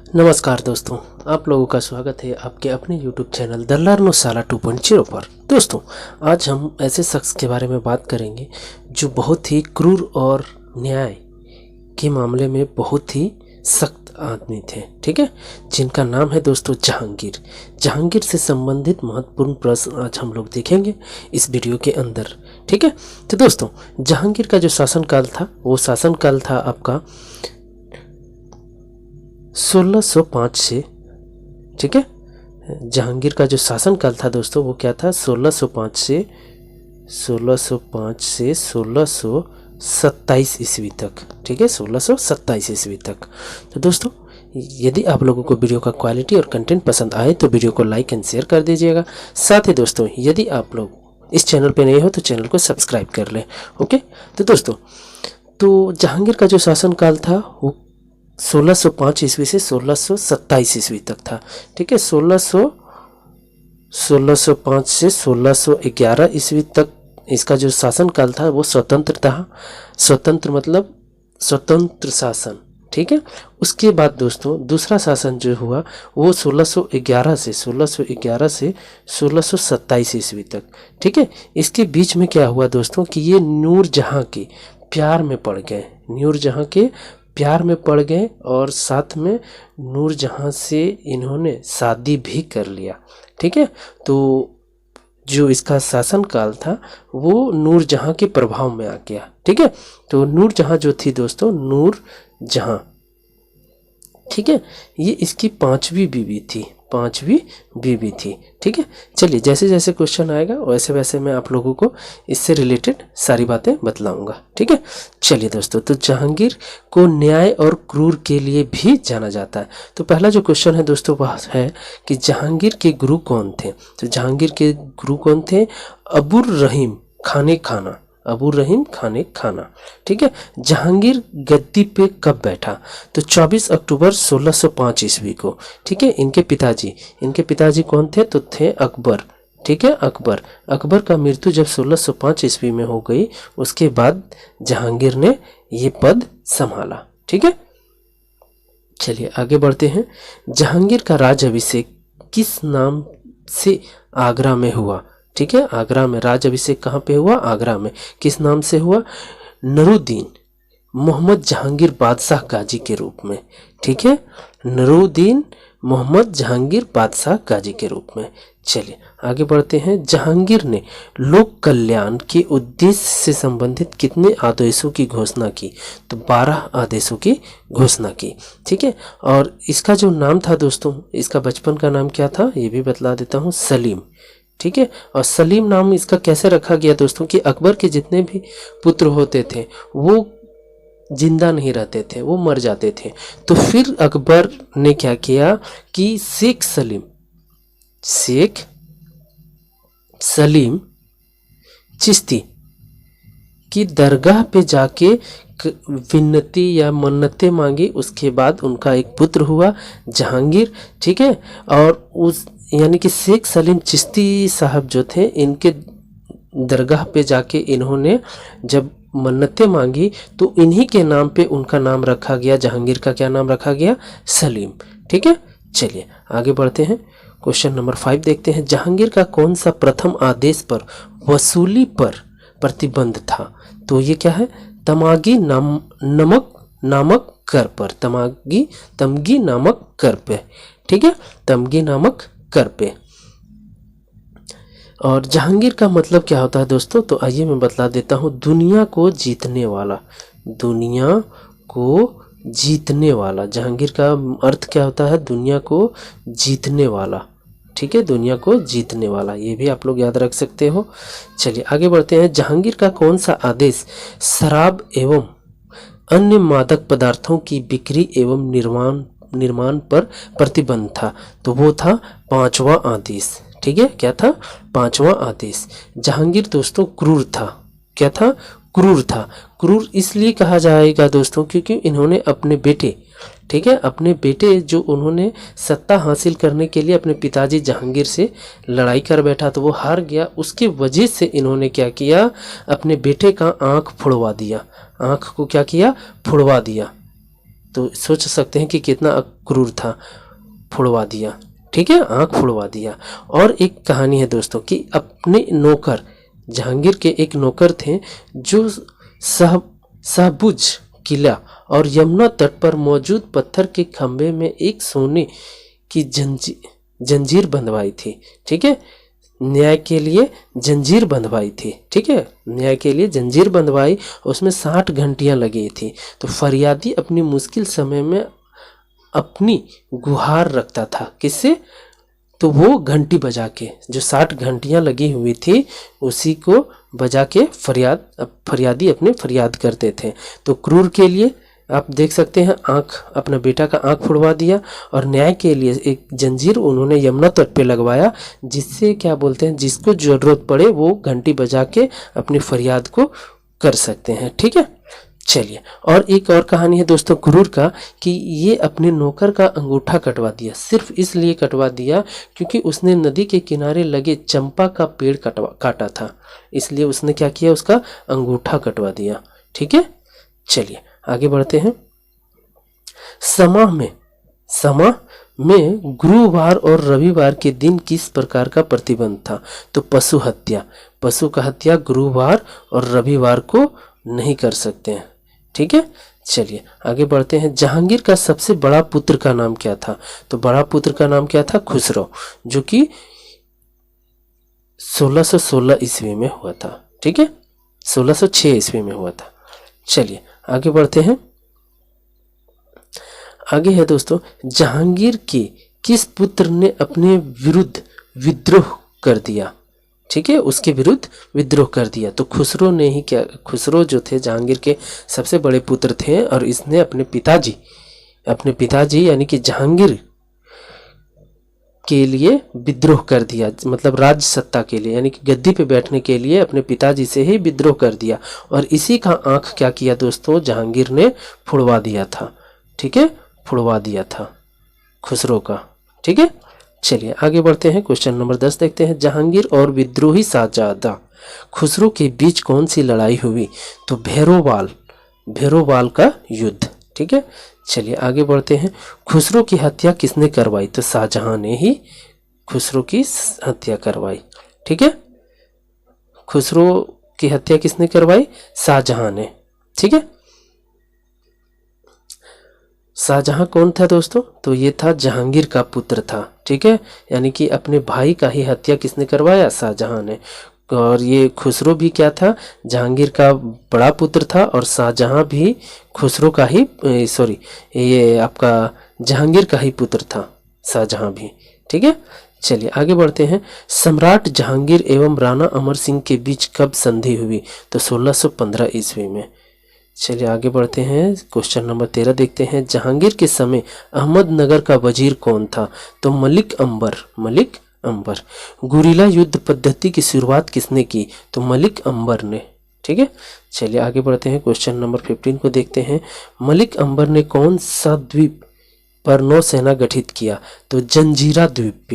नमस्कार दोस्तों, आप लोगों का स्वागत है आपके अपने YouTube चैनल द लर्नोशाला 2.0 पर। दोस्तों, आज हम ऐसे शख्स के बारे में बात करेंगे जो बहुत ही क्रूर और न्याय के मामले में बहुत ही सख्त आदमी थे। ठीक है, जिनका नाम है दोस्तों जहांगीर। जहांगीर से संबंधित महत्वपूर्ण प्रश्न आज हम लोग देखेंगे इस वीडियो के अंदर। ठीक है, तो दोस्तों जहांगीर का जो शासनकाल था वो शासनकाल था आपका 1605 से। ठीक है, जहांगीर का जो शासनकाल था दोस्तों वो क्या था, 1605 से 1627 ईस्वी तक। ठीक है, 1627 ईस्वी तक। तो दोस्तों यदि आप लोगों को वीडियो का क्वालिटी और कंटेंट पसंद आए तो वीडियो को लाइक एंड शेयर कर दीजिएगा। साथ ही दोस्तों यदि आप लोग इस चैनल पे नए हो तो चैनल को सब्सक्राइब कर लें। ओके, तो दोस्तों तो जहांगीर का जो शासनकाल था वो 1605 ईस्वी से 1627 ईस्वी तक था। ठीक है, 1605 से 1611 ईस्वी तक इसका जो शासनकाल था वो स्वतंत्र था। स्वतंत्र मतलब स्वतंत्र शासन। ठीक है, उसके बाद दोस्तों दूसरा शासन जो हुआ वो 1611 से 1627 ईस्वी तक। ठीक है, इसके बीच में क्या हुआ दोस्तों कि ये नूरजहां के प्यार में पड़ गए। नूरजहां के प्यार में पड़ गए और साथ में नूरजहां से इन्होंने शादी भी कर लिया। ठीक है, तो जो इसका शासनकाल था वो नूरजहां के प्रभाव में आ गया। ठीक है, तो नूरजहां जो थी दोस्तों, नूरजहां, ठीक है, ये इसकी पांचवी बीवी थी। ठीक है, चलिए जैसे जैसे क्वेश्चन आएगा वैसे वैसे मैं आप लोगों को इससे रिलेटेड सारी बातें बतलाऊंगा। ठीक है, चलिए दोस्तों, तो जहांगीर को न्याय और क्रूर के लिए भी जाना जाता है। तो पहला जो क्वेश्चन है दोस्तों वह है कि जहांगीर के गुरु कौन थे। तो जहांगीर के गुरु कौन थे? अबुर रहीम खाने खाना। ठीक है, जहांगीर गद्दी पे कब बैठा? तो 24 अक्टूबर 1605 ईस्वी को। ठीक है, इनके पिताजी कौन थे? तो थे अकबर। ठीक है, अकबर का मृत्यु जब 1605 ईस्वी में हो गई उसके बाद जहांगीर ने ये पद संभाला। ठीक है, चलिए आगे बढ़ते हैं। जहांगीर का राज अभिषेक किस नाम से आगरा में हुआ? ठीक है, आगरा में राज अभिषेक कहाँ पे हुआ? आगरा में। किस नाम से हुआ? नूरुद्दीन मोहम्मद जहांगीर बादशाह गाजी के रूप में। ठीक है, नूरुद्दीन मोहम्मद जहांगीर बादशाह गाजी के रूप में। चलिए आगे बढ़ते हैं। जहांगीर ने लोक कल्याण के उद्देश्य से संबंधित कितने आदेशों की घोषणा की? तो 12 आदेशों की घोषणा की। ठीक है, और इसका जो नाम था दोस्तों, इसका बचपन का नाम क्या था ये भी बतला देता हूँ, सलीम। ठीक है, और सलीम नाम इसका कैसे रखा गया दोस्तों कि अकबर के जितने भी पुत्र होते थे वो जिंदा नहीं रहते थे, वो मर जाते थे। तो फिर अकबर ने क्या किया कि शेख सलीम चिश्ती की दरगाह पे जाके विन्नती या मन्नतें मांगी। उसके बाद उनका एक पुत्र हुआ जहांगीर। ठीक है, और उस यानी कि शेख सलीम चिश्ती साहब जो थे इनके दरगाह पे जाके इन्होंने जब मन्नतें मांगी तो इन्हीं के नाम पे उनका नाम रखा गया। जहांगीर का क्या नाम रखा गया? सलीम। ठीक है, चलिए आगे बढ़ते हैं। क्वेश्चन नंबर 5 देखते हैं। जहांगीर का कौन सा प्रथम आदेश पर वसूली पर प्रतिबंध था? तो ये क्या है? तमगी नामक कर पर। तमगी नामक कर पे। ठीक है, तमगी नामक कर पे। और जहांगीर का मतलब क्या होता है दोस्तों? तो आइए मैं बतला देता हूँ। दुनिया को जीतने वाला। जहांगीर का अर्थ क्या होता है? दुनिया को जीतने वाला। ठीक है, दुनिया को जीतने वाला, ये भी आप लोग याद रख सकते हो। चलिए आगे बढ़ते हैं। जहांगीर का कौन सा आदेश शराब एवं अन्य मादक पदार्थों की बिक्री एवं निर्माण पर प्रतिबंध था? तो वो था 5वां आदेश। ठीक है, क्या था? 5वां आदेश। जहांगीर दोस्तों क्रूर था। क्या था? क्रूर था। क्रूर इसलिए कहा जाएगा दोस्तों क्योंकि इन्होंने अपने बेटे, ठीक है, अपने बेटे जो उन्होंने सत्ता हासिल करने के लिए अपने पिताजी जहांगीर से लड़ाई कर बैठा तो वो हार गया। उसके वजह से इन्होंने क्या किया? अपने बेटे का आँख फुड़वा दिया। आँख को क्या किया? फुड़वा दिया। तो सोच सकते हैं कि कितना क्रूर था, फुड़वा दिया, ठीक है, आंख फुड़वा दिया। और एक कहानी है दोस्तों कि अपने नौकर, जहांगीर के एक नौकर थे जो शाहबुज किला और यमुना तट पर मौजूद पत्थर के खंभे में एक सोने की जंजीर बंधवाई थी, ठीक है, न्याय के लिए जंजीर बंधवाई थी, ठीक है, न्याय के लिए जंजीर बंधवाई, उसमें 60 घंटियां लगी थी। तो फरियादी अपनी मुश्किल समय में अपनी गुहार रखता था, किससे, तो वो घंटी बजा के, जो 60 घंटियां लगी हुई थी उसी को बजा के फरियादी अपने फरियाद करते थे। तो क्रूर के लिए आप देख सकते हैं आंख, अपना बेटा का आंख फुड़वा दिया, और न्याय के लिए एक जंजीर उन्होंने यमुना तट पे लगवाया, जिससे क्या बोलते हैं, जिसको जरूरत पड़े वो घंटी बजा के अपनी फरियाद को कर सकते हैं, ठीक है। चलिए, और एक और कहानी है दोस्तों क्रूर का कि ये अपने नौकर का अंगूठा कटवा दिया, सिर्फ इसलिए कटवा दिया क्योंकि उसने नदी के किनारे लगे चंपा का पेड़ काटा था, इसलिए उसने क्या किया, उसका अंगूठा कटवा दिया, ठीक है। चलिए आगे बढ़ते हैं। समा में गुरुवार और रविवार के दिन किस प्रकार का प्रतिबंध था, तो पशु का हत्या गुरुवार और रविवार को नहीं कर सकते हैं, ठीक है। चलिए आगे बढ़ते हैं। जहांगीर का सबसे बड़ा पुत्र का नाम क्या था, तो बड़ा पुत्र का नाम क्या था, खुसरो, जो कि 1616 ईस्वी में हुआ था, ठीक है, 1606 ईस्वी में हुआ था। चलिए आगे बढ़ते हैं। आगे है दोस्तों, जहांगीर के किस पुत्र ने अपने विरुद्ध विद्रोह कर दिया, ठीक है, उसके विरुद्ध विद्रोह कर दिया, तो खुसरो ने ही क्या, खुसरो जो थे जहांगीर के सबसे बड़े पुत्र थे, और इसने अपने पिताजी यानी कि जहांगीर के लिए विद्रोह कर दिया, मतलब राज सत्ता के लिए, यानी कि गद्दी पे बैठने के लिए अपने पिताजी से ही विद्रोह कर दिया, और इसी का आंख क्या किया दोस्तों, जहांगीर ने फुड़वा दिया था, ठीक है, फुड़वा दिया था खुसरो का, ठीक है। चलिए आगे बढ़ते हैं, क्वेश्चन नंबर 10 देखते हैं। जहांगीर और विद्रोही शाहजादा खुसरो के बीच कौन सी लड़ाई हुई, तो भैरोवाल का युद्ध, ठीक है। चलिए आगे बढ़ते हैं। खुसरो की हत्या किसने करवाई, तो शाहजहां ने ही खुसरो की हत्या करवाई, ठीक है, खुसरो की हत्या किसने करवाई, शाहजहां ने, ठीक है। शाहजहां कौन था दोस्तों, तो ये था जहांगीर का पुत्र था, ठीक है, यानी कि अपने भाई का ही हत्या किसने करवाया, शाहजहां ने। और ये खुसरो भी क्या था, जहांगीर का बड़ा पुत्र था, और शाहजहां भी खुसरो का ही ये आपका जहांगीर का ही पुत्र था, शाहजहां भी, ठीक है। चलिए आगे बढ़ते हैं। सम्राट जहांगीर एवं राणा अमर सिंह के बीच कब संधि हुई, तो 1615 ईस्वी में। चलिए आगे बढ़ते हैं, क्वेश्चन नंबर 13 देखते हैं। जहांगीर के समय अहमदनगर का वजीर कौन था, तो मलिक अंबर। गुरिल्ला युद्ध पद्धति की शुरुआत किसने की, तो मलिक अंबर ने, ठीक है। चलिए आगे बढ़ते हैं, क्वेश्चन नंबर 15 को देखते हैं। मलिक अंबर ने कौन सा द्वीप पर नौसेना गठित किया, तो जंजीरा द्वीप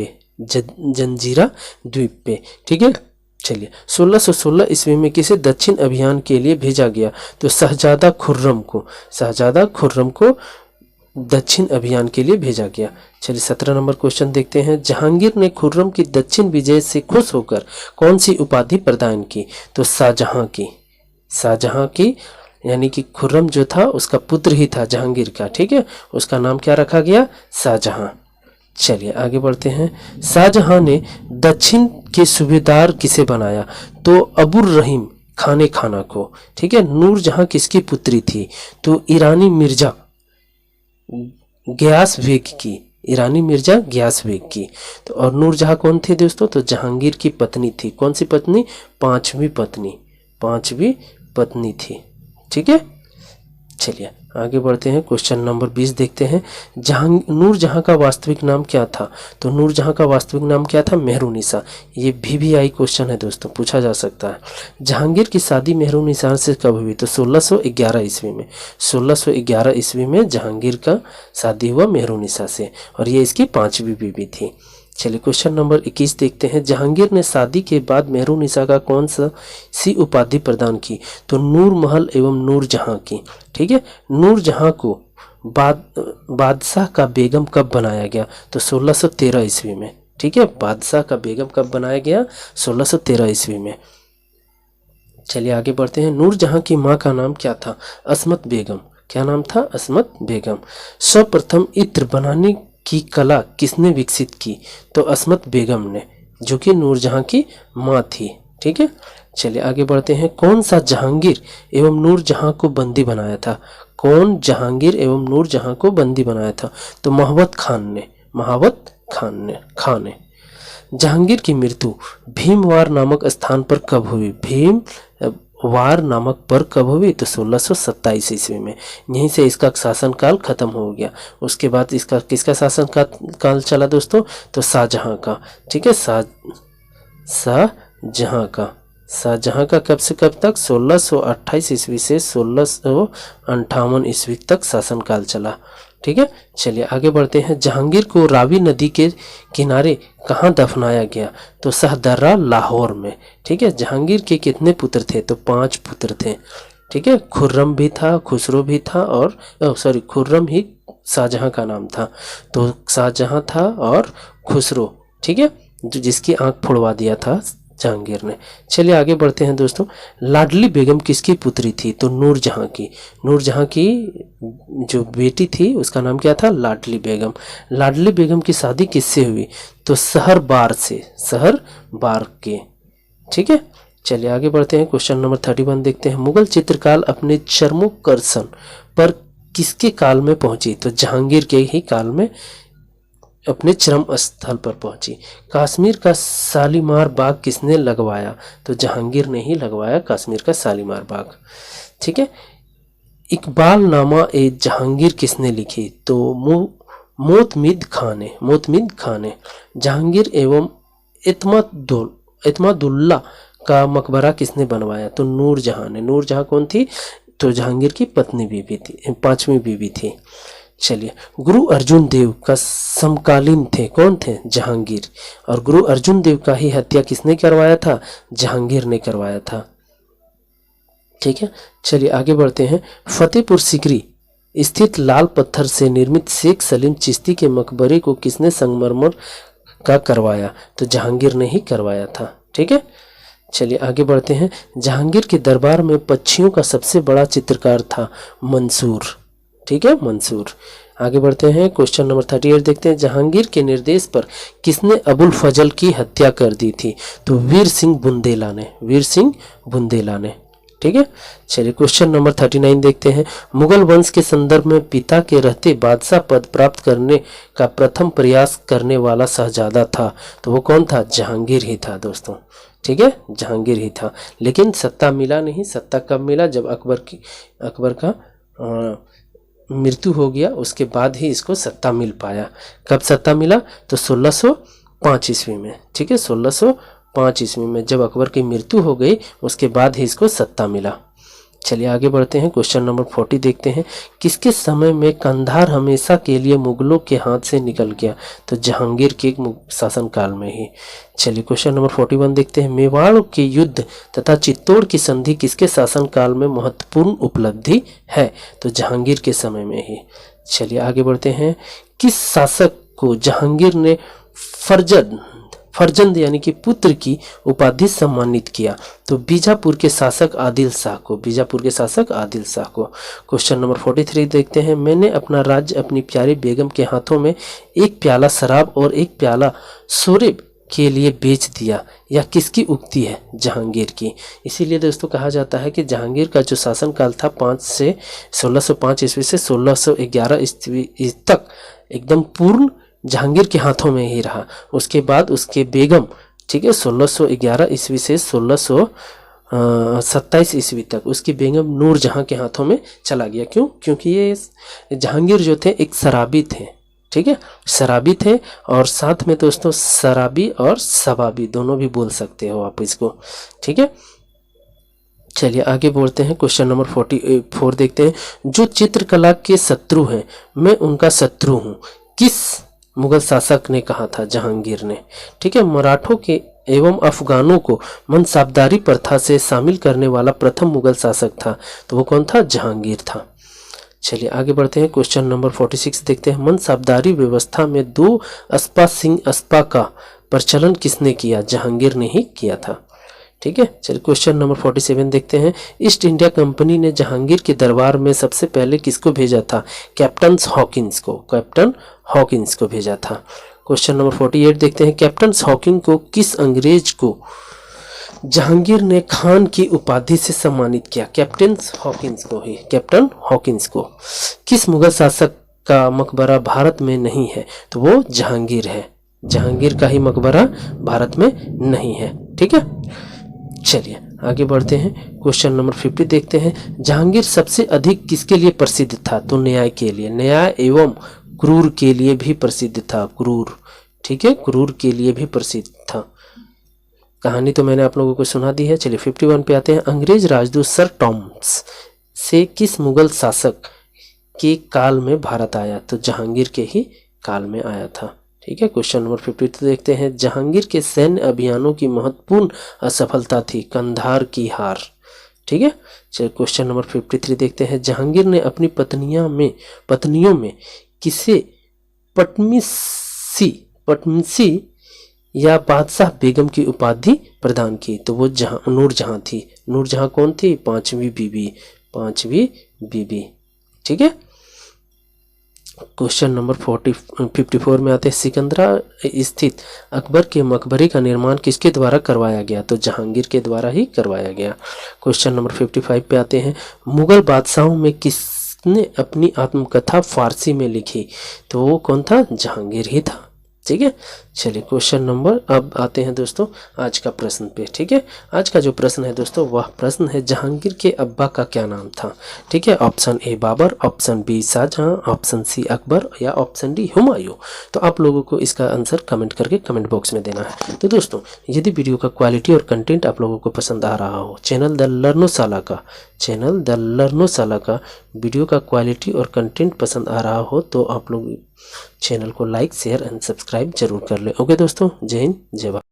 पे, ठीक है। चलिए 1616 ईस्वी में किसे दक्षिण अभियान के लिए भेजा गया, तो शहजादा खुर्रम को दक्षिण अभियान के लिए भेजा गया। चलिए 17 नंबर क्वेश्चन देखते हैं। जहांगीर ने खुर्रम की दक्षिण विजय से खुश होकर कौन सी उपाधि प्रदान की, तो शाहजहां की, यानी कि खुर्रम जो था उसका पुत्र ही था जहांगीर का, ठीक है, उसका नाम क्या रखा गया, शाहजहां। चलिए आगे बढ़ते हैं। शाहजहां ने दक्षिण के सूबेदार किसे बनाया, तो अबुर रहीम खाना को, ठीक है। नूरजहां किसकी पुत्री थी, तो ईरानी मिर्जा गयास बेग की। तो और नूरजहां कौन थे दोस्तों, तो जहांगीर की पत्नी थी, कौन सी पत्नी, पांचवी पत्नी थी, ठीक है। चलिए आगे बढ़ते हैं, क्वेश्चन नंबर 20 देखते हैं। नूरजहां का वास्तविक नाम क्या था, तो नूरजहां का वास्तविक नाम क्या था, मेहरुनिसा। ये VVI क्वेश्चन है दोस्तों, पूछा जा सकता है। जहांगीर की शादी मेहरुनिसा से कब हुई, तो 1611 ईस्वी में। 1611 ईस्वी में जहांगीर का शादी हुआ मेहरुनिसा से, और ये इसकी 5वीं बीवी थी। चलिए क्वेश्चन नंबर 21 देखते हैं। जहांगीर ने शादी के बाद मेहरुनिसा का कौन सी उपाधि प्रदान की, तो नूर महल एवं नूरजहां की, ठीक है। नूरजहां को बादशाह का बेगम कब बनाया गया? तो 1613 ईस्वी में। ठीक है, बादशाह का बेगम कब बनाया गया? 1613 ईस्वी में। चलिए आगे बढ़ते हैं। नूरजहां की माँ का नाम क्या था? अस्मत बेगम। क्या नाम था? अस्मत बेगम। सर्वप्रथम इत्र बनाने की कला किसने विकसित की? तो अस्मत बेगम ने, जो कि नूरजहां की माँ थी। ठीक है, चलिए आगे बढ़ते हैं। कौन सा जहांगीर एवं नूरजहां को बंदी बनाया था? कौन जहांगीर एवं नूरजहां को बंदी बनाया था? तो महावत खान ने, महावत खान ने। जहांगीर की मृत्यु भीमवार नामक स्थान पर कब हुई? भीमवार नामक पर कब हुई? तो 1627 ईस्वी में। यहीं से इसका शासनकाल खत्म हो गया। उसके बाद इसका किसका शासन काल चला दोस्तों? तो शाहजहां का। ठीक है, शाहजहां का कब से कब तक? 1628 ईस्वी से 1658 ईस्वी तक शासनकाल चला। ठीक है, चलिए आगे बढ़ते हैं। जहांगीर को रावी नदी के किनारे कहाँ दफनाया गया? तो शाहदर्रा, लाहौर में। ठीक है, जहांगीर के कितने पुत्र थे? तो 5 पुत्र थे। ठीक है, खुर्रम भी था, खुसरो भी था, और खुर्रम ही शाहजहां का नाम था। तो शाहजहां था और खुसरो, ठीक है, जो जिसकी आंख फोड़वा दिया था जहांगीर ने। चलिए आगे बढ़ते हैं दोस्तों। लाडली बेगम किसकी पुत्री थी? तो नूरजहां की। नूरजहां की जो बेटी थी उसका नाम क्या था? लाडली बेगम। लाडली बेगम की शादी किससे हुई? तो सहरबार से, सहरबार के। ठीक है, चलिए आगे बढ़ते हैं। क्वेश्चन नंबर 31 देखते हैं। मुगल चित्रकार अपने चरमोत्कर्षण पर किसके काल में पहुंची? तो जहांगीर के ही काल में अपने चरम स्थल पर पहुंची। कश्मीर का शालीमार बाग किसने लगवाया? तो जहांगीर ने ही लगवाया कश्मीर का शालीमार बाग। ठीक है, इकबाल नामा ए जहांगीर किसने लिखी? तो मोतमिद खां ने। जहांगीर एवं इत्मादुल्ला का मकबरा किसने बनवाया? तो नूरजहां ने। नूरजहां कौन थी? तो जहांगीर की पत्नी बीवी थी, 5वीं बीवी थी। चलिए, गुरु अर्जुन देव का समकालीन थे, कौन थे? जहांगीर। और गुरु अर्जुन देव का ही हत्या किसने करवाया था? जहांगीर ने करवाया था। ठीक है, चलिए आगे बढ़ते हैं। फतेहपुर सीकरी स्थित लाल पत्थर से निर्मित शेख सलीम चिश्ती के मकबरे को किसने संगमरमर का करवाया? तो जहांगीर ने ही करवाया था। ठीक है, चलिए आगे बढ़ते हैं। जहांगीर के दरबार में पक्षियों का सबसे बड़ा चित्रकार था मंसूर। ठीक है, मंसूर। आगे बढ़ते हैं। क्वेश्चन नंबर 38 देखते हैं। जहांगीर के निर्देश पर किसने अबुल फजल की हत्या कर दी थी? तो वीर सिंह बुंदेला ने। ठीक है, चलिए क्वेश्चन नंबर 39 देखते हैं। मुगल वंश के संदर्भ में पिता के रहते बादशाह पद प्राप्त करने का प्रथम प्रयास करने वाला शहजादा था, तो वो कौन था? जहांगीर ही था दोस्तों। ठीक है, जहांगीर ही था। लेकिन सत्ता मिला नहीं। सत्ता कब मिला? जब अकबर का मृत्यु हो गया, उसके बाद ही इसको सत्ता मिल पाया। कब सत्ता मिला? तो 1605 ईस्वी में। ठीक है, 1605 ईस्वी में जब अकबर की मृत्यु हो गई, उसके बाद ही इसको सत्ता मिला। चलिए आगे बढ़ते हैं। क्वेश्चन नंबर 40 देखते हैं। किसके समय में कंधार हमेशा के लिए मुगलों के हाथ से निकल गया? तो जहांगीर के शासनकाल में ही। चलिए क्वेश्चन नंबर 41 देखते हैं। मेवाड़ के युद्ध तथा चित्तौड़ की संधि किसके शासनकाल में महत्वपूर्ण उपलब्धि है? तो जहांगीर के समय में ही। चलिए आगे बढ़ते हैं। किस शासक को जहांगीर ने फर्जंद यानी कि पुत्र की उपाधि सम्मानित किया? तो बीजापुर के शासक आदिल शाह को। क्वेश्चन नंबर 43 देखते हैं। मैंने अपना राज्य अपनी प्यारी बेगम के हाथों में एक प्याला शराब और एक प्याला शोरब के लिए बेच दिया, यह किसकी उक्ति है? जहांगीर की। इसीलिए दोस्तों कहा जाता है कि जहांगीर का जो शासनकाल था 1605 ईस्वी से 1611 ईस्वी तक एकदम पूर्ण जहांगीर के हाथों में ही रहा। उसके बाद उसके बेगम, ठीक है, 1611 ईस्वी से 1627 ईस्वी तक उसकी बेगम नूरजहां के हाथों में चला गया। क्यों? क्योंकि ये जहांगीर जो थे एक शराबी थे। ठीक है, शराबी थे। और साथ में दोस्तों शराबी और शबाबी दोनों भी बोल सकते हो आप इसको। ठीक है, चलिए आगे बढ़ते हैं। क्वेश्चन नंबर 44 देखते हैं। जो चित्रकला के शत्रु हैं, मैं उनका शत्रु हूँ, किस मुगल शासक ने कहा था? जहांगीर ने। ठीक है, मराठों के एवं अफगानों को मनसाबदारी प्रथा से शामिल करने वाला प्रथम मुगल शासक था, तो वो कौन था? जहांगीर था। चलिए आगे बढ़ते हैं। क्वेश्चन नंबर 46 देखते हैं। मनसबदारी व्यवस्था में 2 अस्पा सिंह अस्पा का प्रचलन किसने किया? जहांगीर ने ही किया था। ठीक है, चलिए क्वेश्चन नंबर 47 देखते हैं। ईस्ट इंडिया कंपनी ने जहांगीर के दरबार में सबसे पहले किसको भेजा था? कैप्टन हॉकिंस को, कैप्टन हॉकिंस को भेजा था। क्वेश्चन नंबर 48 देखते हैं। कैप्टन हॉकिंस को किस अंग्रेज को जहांगीर ने खान की उपाधि से सम्मानित किया? कैप्टन हॉकिंस को ही, कैप्टन हॉकिंस को। किस मुगल शासक का मकबरा भारत में नहीं है? तो वो जहांगीर है, जहांगीर का ही मकबरा भारत में नहीं है। ठीक है, चलिए आगे बढ़ते हैं। क्वेश्चन नंबर 50 देखते हैं। जहांगीर सबसे अधिक किसके लिए प्रसिद्ध था? तो न्याय के लिए, न्याय एवं क्रूर के लिए भी प्रसिद्ध था, क्रूर। ठीक है, क्रूर के लिए भी प्रसिद्ध था। कहानी तो मैंने आप लोगों को सुना दी है। चलिए 51 पे आते हैं। अंग्रेज राजदूत सर टॉमस से किस मुगल शासक के काल में भारत आया? तो जहांगीर के ही काल में आया था। ठीक है, क्वेश्चन नंबर 52 देखते हैं। जहांगीर के सैन्य अभियानों की महत्वपूर्ण असफलता थी कंधार की हार। ठीक है, चलिए क्वेश्चन नंबर 53 देखते हैं। जहांगीर ने अपनी पत्नियों में किसे पटमिसी या बादशाह बेगम की उपाधि प्रदान की? तो वो नूरजहां थी। नूरजहां कौन थी? पांचवी बीबी। ठीक है, क्वेश्चन नंबर 54 में आते हैं। सिकंदरा स्थित अकबर के मकबरे का निर्माण किसके द्वारा करवाया गया? तो जहांगीर के द्वारा ही करवाया गया। क्वेश्चन नंबर 55 पे आते हैं। मुगल बादशाहों में किसने अपनी आत्मकथा फारसी में लिखी? तो वो कौन था? जहांगीर ही था। ठीक है, चलिए क्वेश्चन नंबर, अब आते हैं दोस्तों आज का प्रश्न पे। ठीक है, आज का जो प्रश्न है दोस्तों वह प्रश्न है जहांगीर के अब्बा का क्या नाम था? ठीक है, option A Babur, option B Shahjahan, option C Akbar या ऑप्शन डी हुमायूं। तो आप लोगों को इसका आंसर कमेंट करके कमेंट बॉक्स में देना है। तो दोस्तों यदि वीडियो का क्वालिटी और कंटेंट आप लोगों को पसंद आ रहा हो, चैनल द लर्नोशाला का वीडियो का क्वालिटी और कंटेंट पसंद आ रहा हो तो आप लोग चैनल को लाइक, शेयर एंड सब्सक्राइब जरूर कर ले। ओके दोस्तों, जय हिंद, जय भारत।